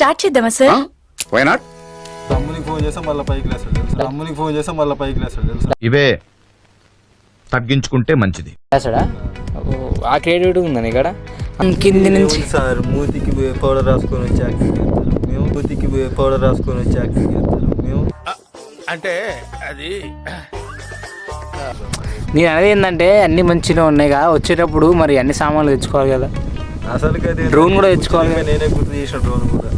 Start చేద్దామా sir? Why not? తమ్మునికి phone చేస్తే మళ్ళీ పైకి లేస్తాడు తెలుసు. తమ్మునికి ఫోన్ చేస్తే మళ్ళీ పైకి లేస్తాడు తెలుసు. ఇవే తగ్గించుకుంటే మంచిది. ఆ క్రెడిట్ ఉందని ఇక్కడ కింది నుంచి సార్ మూతికి పౌడర్ రాసుకొని వచ్చి యాక్టింగ్ చేస్తారు మేము. మూతికి పౌడర్ రాసుకొని వచ్చి యాక్టింగ్ చేస్తారు మేము. అంటే అది నేను అనేది ఏంటంటే అన్ని మంచిగా ఉన్నాయి కదా, వచ్చేటప్పుడు మరి అన్ని సామాన్లు తెచ్చుకోవాలి కదా. అసలు డ్రోన్ కూడా తెచ్చుకోవాలి. నేనే గుర్తు చేసిన డ్రోన్ కూడా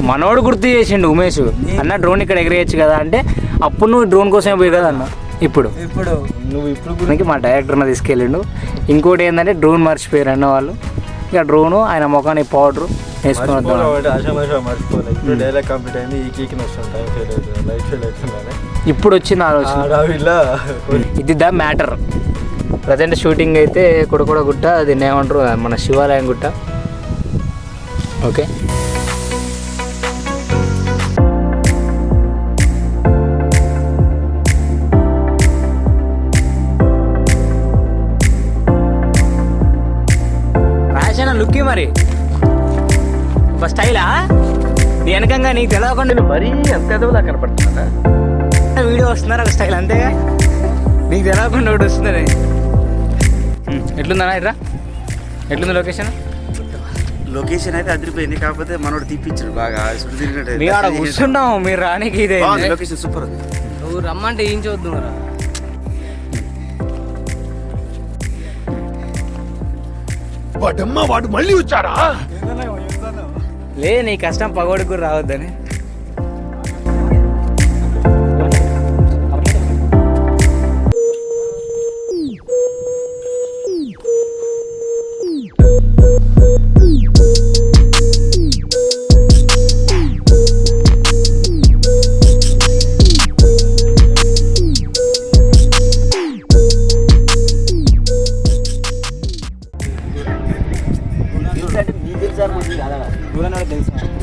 మనోడు గుర్తు చేసిండు ఉమేష్ అన్న డ్రోన్ ఇక్కడ ఎగరేయచ్చు కదా అంటే, అప్పుడు నువ్వు డ్రోన్ కోసమే పోయి కదా అన్న. ఇప్పుడు నువ్వు ఇప్పుడు మా డైరెక్టర్ని తీసుకెళ్ళిండు. ఇంకోటి ఏంటంటే డ్రోన్ మర్చిపోయారు అన్న వాళ్ళు. ఇక డ్రోను ఆయన ముఖాన్ని పౌడర్ వేసుకుని మర్చిపోలేదు. ఇప్పుడు డైలాగ్ కంప్లీట్ అయింది. ఈ కీకి వస్తుంది టైం ఫెయిల్ అవుతుంది, లైఫ్ ఫెయిల్ అవుతుందని ఇప్పుడు వచ్చింది ఆలోచన. ఇది ద మ్యాటర్. ప్రజెంట్ షూటింగ్ అయితే కొడకొడ గుట్ట, దీన్ని ఏమంటారు మన శివాలయం గుట్ట. ఓకే రాశాన లుక్కి మరి ఒక స్టైలా నీ వెనకంగా నీకు తెలవకుండా మరీ ఎంత ఎదవలా కనపడుతున్నా వీడియో వస్తున్నారు ఒక స్టైల్ అంతేగా, నీకు తెలవకుండా ఒకటి వస్తుందని. ఎట్లుందా ఇట్రా, ఎట్లుంది లొకేషన్ అయితే అదిరిపోయింది. కాకపోతే మనోడు తీపిచ్చాడు బాగా మేము ఆడ కూర్చున్నాము, మీరు రానికి ఇదే లొకేషన్ సూపర్. నువ్వు రమ్మంటే ఏం చూద్దాం రా. వాడమ్మా వాడు మళ్ళీ వచ్చాడా? లే నీ కష్టం పగోడికి కూడా రావద్దని.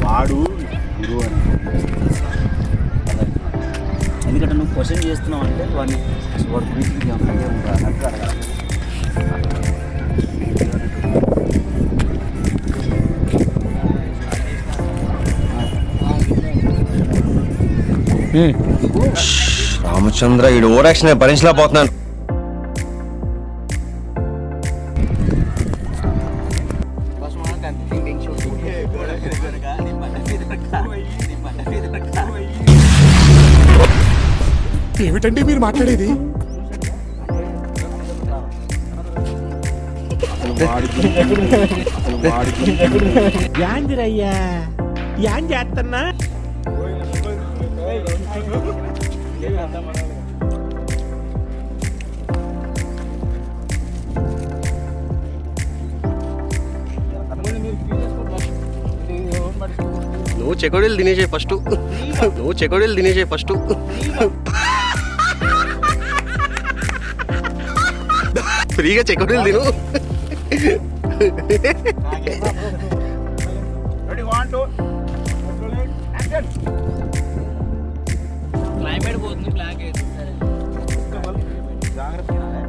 వాడు గురువు అని, ఎందుకంటే నువ్వు క్వశ్చన్ చేస్తున్నావు అంటే వాడి గురించి అన్నట్టు అడగాలి. రామచంద్ర ఈ ఓవరాక్షన్ భరించలేకపోతున్నాను. ఏమిటండి మీరు మాట్లాడేది? యాందిరయ్యా యాన్ చేస్తున్నా నువ్వు చెకోడీలు తినేసే ఫస్ట్, నువ్వు చెకోడీలు తినేసే ఫస్ట్. ఫ్రీగా చెకోడీలు తిను.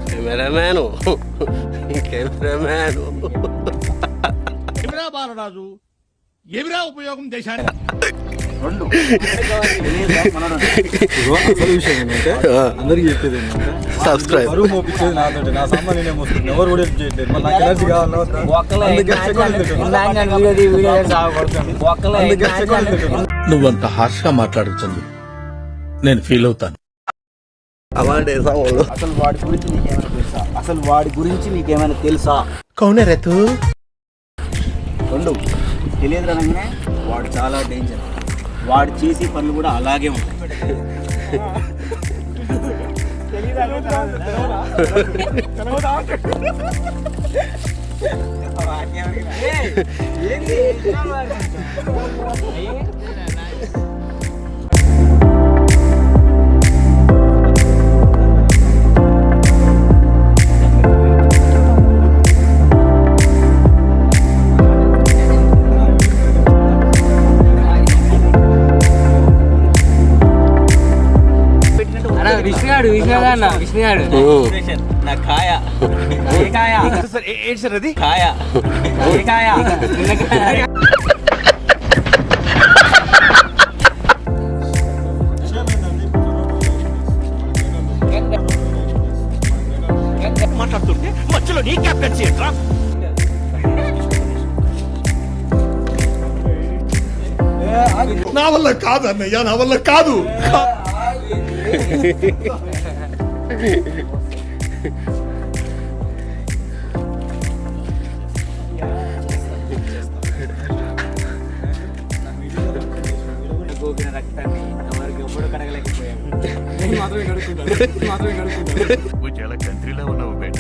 కెమెరామ్యాను కెమెరామ్యాను ఏమిరా బాలరాజు, ఏమిరా ఉపయోగం దేశానికి? అందరికి చెప్పేది ఏంటంటే సబ్స్క్రైబ్ బరువు మోపించేది నాతో, నా సామాన్ నేనే మోస్తుంది, ఎవరు కూడా చేయట్లేదు. నాకు ఎనర్జీ కావాలి. నువ్వంత హార్ష్గా మాట్లాడుతుంది, నేను ఫీల్ అవుతాను. అలాంటి అసలు వాడి గురించి నీకేమైనా తెలుసా? అసలు వాడి గురించి నీకేమైనా తెలుసా? కౌనే రేతు రెండు తెలియదు అనగానే వాడు చాలా డేంజర్. వాడు చేసే పనులు కూడా అలాగే ఉంటాయి. విష్ణుగాడు నా కాయ ఏంటి సార్ అది? కాయ కాయ నా వల్ల కాదు అన్నయ్య, నా వల్ల కాదు. గోకిన రక్తాన్ని ఇంతవరకు ఎప్పుడు కడగలేకపోయాము. నువ్వు చాలా కంట్రీలో ఉన్నావు బేట.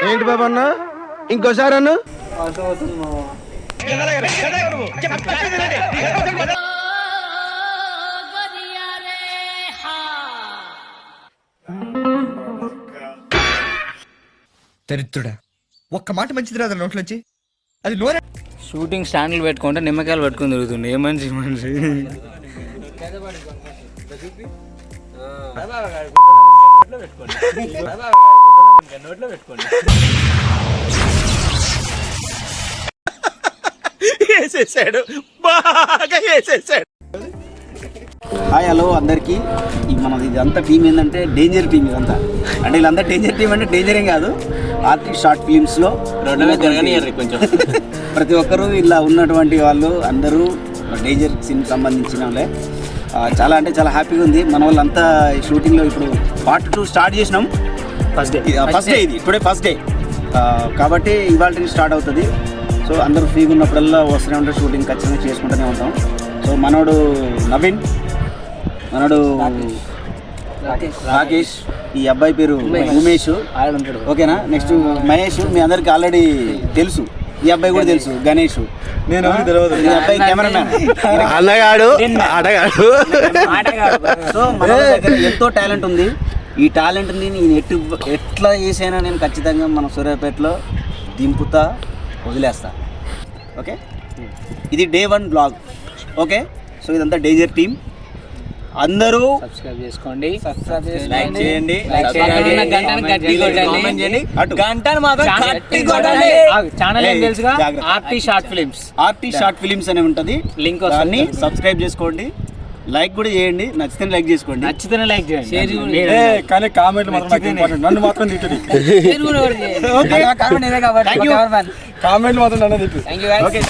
ఏంటి బాబా అన్న ఇంకోసారి అన్న దరిద్రుడా, ఒక్క మాట మంచిది రాదు నోట్లోంచి. అది నోరే. షూటింగ్ స్టాండ్లు పెట్టుకుంటే నిమ్మకాయలు పట్టుకొని తిరుగుతుండే ఏ మనిషి మనిషి. వేసేసాడు, బాగా వేసేసాడు. హాయ్ హలో అందరికీ. మనది ఇదంతా టీం ఏంటంటే డేంజర్ టీం. ఇదంతా అంటే వీళ్ళంతా డేంజర్ టీం అంటే డేంజర్ ఏం కాదు, ఆర్టిస్ట్ షార్ట్ ఫిలిమ్స్లో కొంచెం ప్రతి ఒక్కరూ ఇలా ఉన్నటువంటి వాళ్ళు అందరూ డేంజర్ సీన్ సంబంధించిన వాళ్ళే. చాలా అంటే చాలా హ్యాపీగా ఉంది. మన వాళ్ళంతా షూటింగ్లో ఇప్పుడు పార్ట్ 2 స్టార్ట్ చేసినాం. ఫస్ట్ డే ఇది, టుడే ఫస్ట్ డే కాబట్టి ఇవాళ స్టార్ట్ అవుతుంది. సో అందరూ ఫ్రీగా ఉన్నప్పుడల్లా వస్తూనే ఉంటారు, షూటింగ్ ఖచ్చితంగా చేసుకుంటూనే ఉంటాం. సో మనోడు నవీన్, మనోడు రాకేష్, ఈ అబ్బాయి పేరు ఉమేష్, ఓకేనా. నెక్స్ట్ మహేష్, మీ అందరికి ఆల్రెడీ తెలుసు. ఈ అబ్బాయి కూడా తెలుసు, గణేష్. నేను తెలియదు. ఈ అబ్బాయి కెమెరామ్యాన్, అన్నగాడు ఆటగాడు. సో మన దగ్గర ఎంతో టాలెంట్ ఉంది. ఈ టాలెంట్ని నేను ఎట్లా చేసైనా నేను ఖచ్చితంగా మన సూర్యాపేటలో దింపుతా, వదిలేస్తా. ఓకే, ఇది డే 1 బ్లాగ్. ఓకే, సో ఇదంతా డేంజర్ టీం. అందరూ సబ్స్క్రైబ్ చేసుకోండి, లైక్ చేయండి, గంటను మాత్రం గట్టి కొట్టండి. ఛానల్ ఏం తెలుసుగా, artist short films. Artist short films అని ఉంటుంది, లింక్ దాన్ని సబ్స్క్రైబ్ చేసుకోండి, లైక్ కూడా చేయండి. నచ్చితే లైక్ చేసుకోండి, నచ్చితేనే లైక్ చేయండి. కానీ కామెంట్ మాత్రం నన్ను మాత్రం తిట్టండి. కామెంట్ మాత్రం నన్ను తిట్టు. ఓకే.